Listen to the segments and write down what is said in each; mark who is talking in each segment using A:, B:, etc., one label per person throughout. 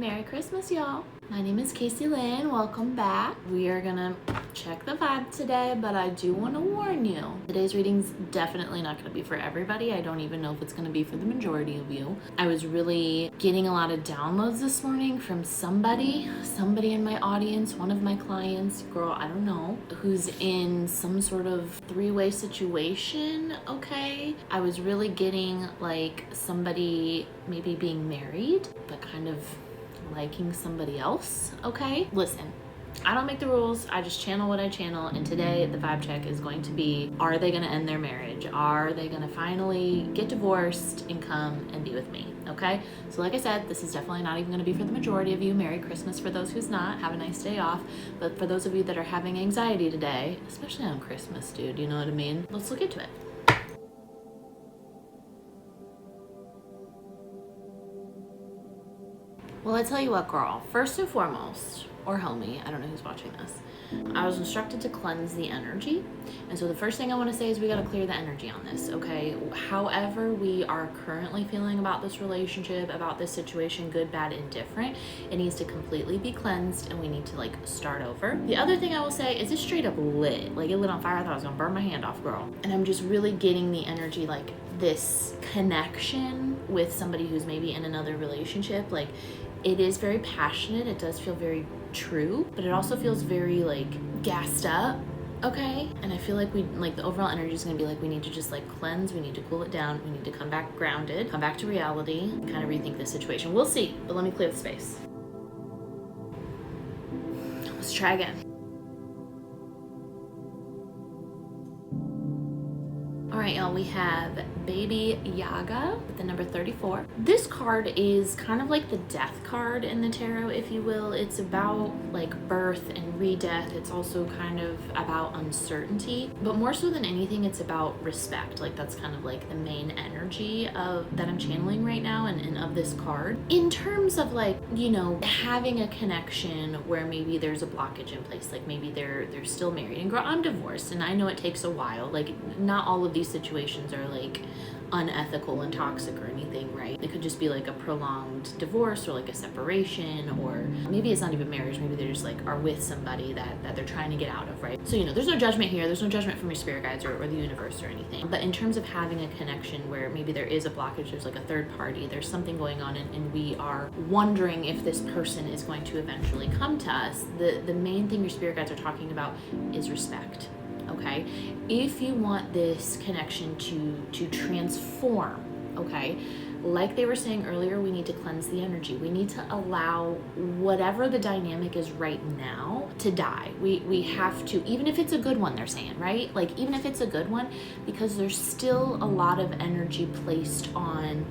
A: Merry Christmas, y'all. My name is Casey Lynn. Welcome back. We are gonna check the vibe today, but I do want to warn you. Today's reading's definitely not gonna be for everybody. I don't even know if it's gonna be for the majority of you. I was really getting a lot of downloads this morning from somebody in my audience, one of my clients, girl, I don't know, who's in some sort of three-way situation, okay? I was really getting like somebody maybe being married, but kind of liking somebody else, okay? Listen, I don't make the rules, I just channel what I channel, and today the vibe check is going to be, are they gonna end their marriage? Are they gonna finally get divorced and come and be with me, okay? So like I said, this is definitely not even gonna be for the majority of you. Merry Christmas for those who's not, have a nice day off. But for those of you that are having anxiety today, especially on Christmas, dude, you know what I mean? Let's look into it. Well, I tell you what, girl, first and foremost, or homie, I don't know who's watching this, I was instructed to cleanse the energy. And so the first thing I want to say is we got to clear the energy on this, okay? However we are currently feeling about this relationship, about this situation, good, bad, indifferent, it needs to completely be cleansed, and we need to like start over. The other thing I will say is it's straight up lit. Like it lit on fire. I thought I was gonna burn my hand off, girl. And I'm just really getting the energy, like this connection with somebody who's maybe in another relationship. Like it is very passionate, it does feel very true, but it also feels very like gassed up, okay? And I feel like the overall energy is gonna be like, we need to just like cleanse, we need to cool it down, we need to come back grounded, come back to reality, kind of rethink the situation. We'll see, but let me clear the space. Let's try again. All right, y'all, we have Baby Yaga with the number 34. This card is kind of like the death card in the tarot, if you will. It's about like birth and re-death. It's also kind of about uncertainty, but more so than anything, it's about respect. Like that's kind of like the main energy of that I'm channeling right now and of this card. In terms of like, you know, having a connection where maybe there's a blockage in place, like maybe they're still married. And girl, I'm divorced and I know it takes a while. Like not all of these situations are like unethical and toxic or anything, right? It could just be like a prolonged divorce or like a separation, or maybe it's not even marriage, maybe they just like are with somebody that they're trying to get out of, right? So, you know, there's no judgment here, there's no judgment from your spirit guides or the universe or anything. But in terms of having a connection where maybe there is a blockage, there's like a third party, there's something going on, and we are wondering if this person is going to eventually come to us, the main thing your spirit guides are talking about is respect. Okay, if you want this connection to transform, okay, like they were saying earlier, we need to cleanse the energy. We need to allow whatever the dynamic is right now to die. We have to, even if it's a good one, they're saying, right? Like even if it's a good one, because there's still a lot of energy placed on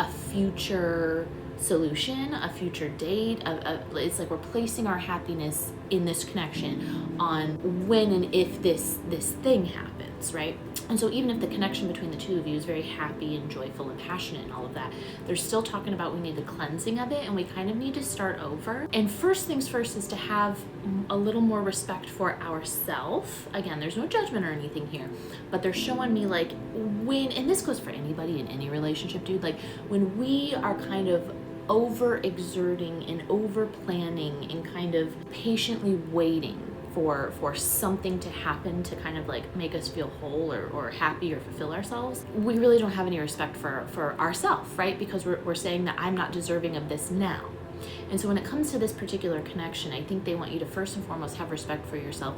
A: a future solution, a future date, it's like we're placing our happiness in this connection on when and if this thing happens, right? And so even if the connection between the two of you is very happy and joyful and passionate and all of that, they're still talking about we need the cleansing of it, and we kind of need to start over. And first things first is to have a little more respect for ourselves. Again, there's no judgment or anything here, but they're showing me like when, and this goes for anybody in any relationship, dude, like when we are kind of over exerting and over planning and kind of patiently waiting for something to happen to kind of like make us feel whole or happy or fulfill ourselves, we really don't have any respect for ourselves, right? Because we're saying that I'm not deserving of this now. And so when it comes to this particular connection, I think they want you to first and foremost have respect for yourself.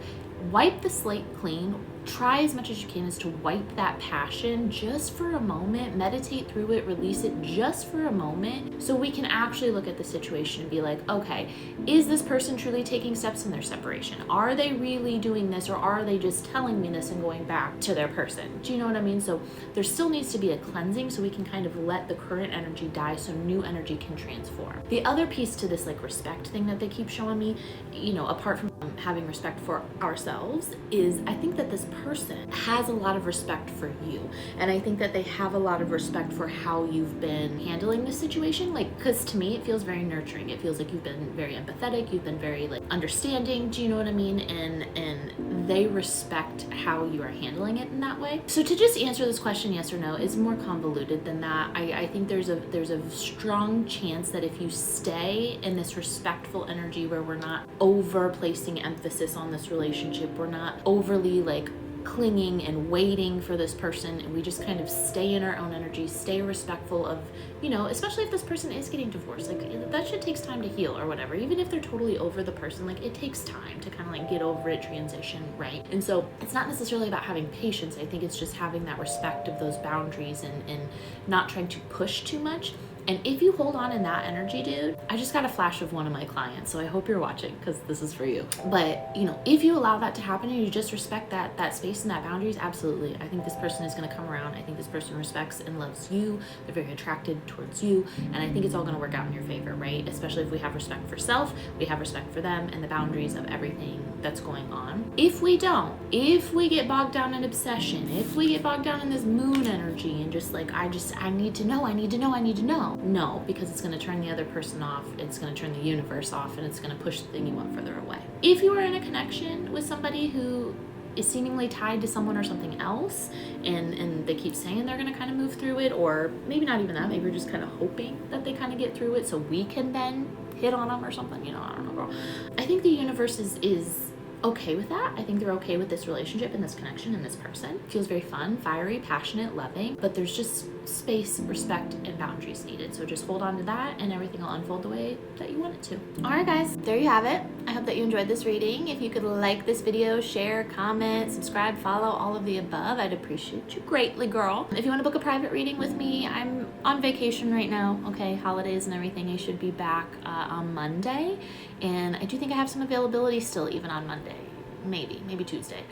A: Wipe the slate clean. Try as much as you can is to wipe that passion just for a moment, meditate through it, release it just for a moment, so we can actually look at the situation and be like, okay, is this person truly taking steps in their separation? Are they really doing this, or are they just telling me this and going back to their person? Do you know what I mean? So there still needs to be a cleansing so we can kind of let the current energy die so new energy can transform. The other piece to this like respect thing that they keep showing me, you know, apart from having respect for ourselves, is I think that this person has a lot of respect for you, and I think that they have a lot of respect for how you've been handling this situation. Like, because to me it feels very nurturing, it feels like you've been very empathetic, you've been very like understanding, do you know what I mean? And they respect how you are handling it in that way. So to just answer this question yes or no is more convoluted than that. I think there's a strong chance that if you stay right? In this respectful energy where we're not over placing emphasis on this relationship. We're not overly like clinging and waiting for this person, and we just kind of stay in our own energy, stay respectful of, you know, especially if this person is getting divorced, like that shit takes time to heal or whatever. Even if they're totally over the person, like it takes time to kind of like get over it, transition, right? And so it's not necessarily about having patience. I think it's just having that respect of those boundaries and not trying to push too much. And if you hold on in that energy, dude, I just got a flash of one of my clients, so I hope you're watching because this is for you. But, you know, if you allow that to happen and you just respect that space and that boundaries, absolutely. I think this person is going to come around. I think this person respects and loves you. They're very attracted towards you. And I think it's all going to work out in your favor, right? Especially if we have respect for self, we have respect for them and the boundaries of everything that's going on. If we don't, if we get bogged down in obsession, if we get bogged down in this moon energy and just like, I need to know. No, because it's going to turn the other person off. It's going to turn the universe off, and it's going to push the thing you want further away. If you are in a connection with somebody who is seemingly tied to someone or something else, and they keep saying they're going to kind of move through it, or maybe not even that, maybe you're just kind of hoping that they kind of get through it so we can then hit on them or something, you know, I don't know, girl. I think the universe is okay with that. I think they're okay with this relationship and this connection and this person. It feels very fun, fiery, passionate, loving, but there's just space, respect, and boundaries needed. So just hold on to that and everything will unfold the way that you want it to. All right, guys, there you have it. I hope that you enjoyed this reading. If you could like this video, share, comment, subscribe, follow, all of the above, I'd appreciate you greatly, girl. If you want to book a private reading with me, I'm on vacation right now, okay, holidays and everything. I should be back on Monday, and I do think I have some availability still even on Monday. Maybe Tuesday.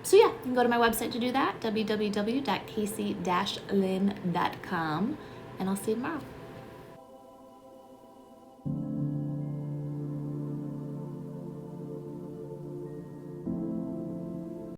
A: So yeah, you can go to my website to do that, www.casey-lynn.com, and I'll see you tomorrow.